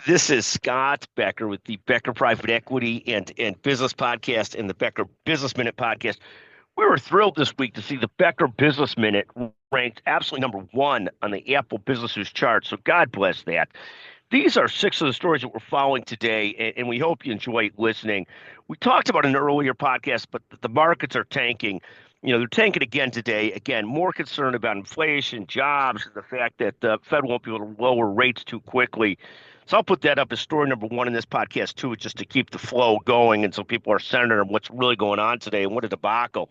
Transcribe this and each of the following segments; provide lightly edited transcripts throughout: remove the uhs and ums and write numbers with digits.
This is Scott Becker with the Becker Private Equity and Business Podcast and the Becker Business Minute Podcast. We were thrilled this week to see the Becker Business Minute ranked absolutely number one on the Apple Business News chart. So God bless that. These are six of the stories that we're following today, and we hope you enjoy listening. We talked about an earlier podcast, but the markets are tanking. They're tanking again today. Again, more concerned about inflation, jobs, the fact that the Fed won't be able to lower rates too quickly. So I'll put that up as story number one in this podcast, too, just to keep the flow going and so people are centered on what's really going on today and what a debacle.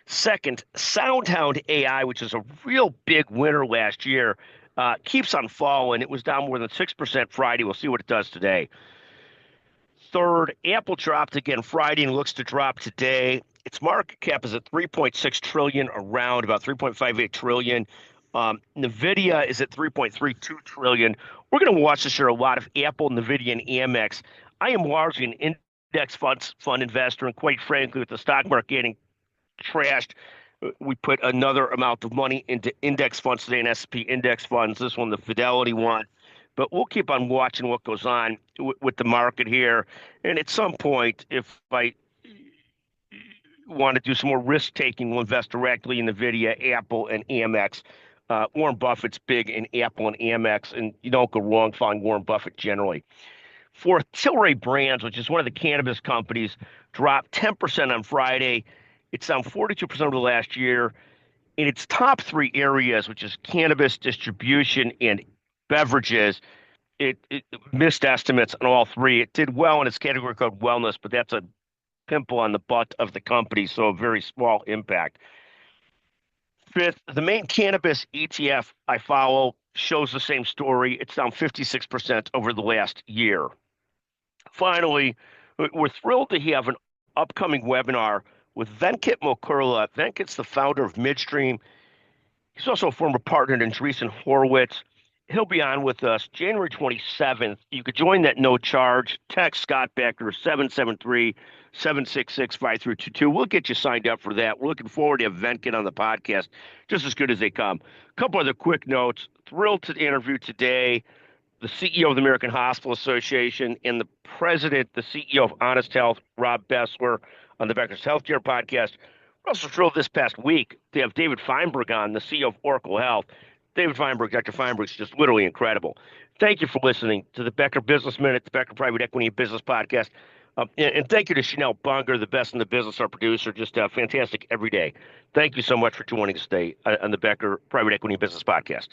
Second, SoundHound AI, which is a real big winner last year, keeps on falling. It was down more than 6% Friday. We'll see what it does today. Third, Apple dropped again Friday and looks to drop today. Its market cap is at 3.6 trillion, around about 3.58 trillion. Nvidia is at 3.32 trillion. We're going to watch this year a lot of Apple, Nvidia, and Amex. I am largely an index fund investor, and quite frankly, with the stock market getting trashed, we put another amount of money into index funds today and S&P index funds. This one, the Fidelity one. But we'll keep on watching what goes on with the market here. And at some point, if I want to do some more risk taking, we'll invest directly in NVIDIA, Apple, and Amex. Warren Buffett's big in Apple and Amex, and you don't go wrong following Warren Buffett generally. Fourth, Tilray Brands, which is one of the cannabis companies, dropped 10% on Friday. It's down 42% over the last year. In its top three areas, which is cannabis, distribution, and beverages, it missed estimates on all three. It did well in its category called wellness, but that's a pimple on the butt of the company, so a very small impact. Fifth, the main cannabis ETF I follow shows the same story. It's down 56% over the last year. Finally, we're thrilled to have an upcoming webinar with Venkat Mokurla. Venkat's the founder of Midstream. He's also a former partner in Andreessen Horowitz. He'll be on with us January 27th. You could join that no charge. Text Scott Becker 773-766-5322. We'll get you signed up for that. We're looking forward to have Venkat on the podcast, just as good as they come. A couple other quick notes. Thrilled to interview today the CEO of the American Hospital Association and the president, the CEO of Honest Health, Rob Bessler, on the Becker's Healthcare podcast. We're also thrilled this past week to have David Feinberg on, the CEO of Oracle Health. Dr. Feinberg is just literally incredible. Thank you for listening to the Becker Business Minute, the Becker Private Equity and Business Podcast. And thank you to Chanel Bunger, the best in the business, our producer, just fantastic every day. Thank you so much for joining us today on the Becker Private Equity and Business Podcast.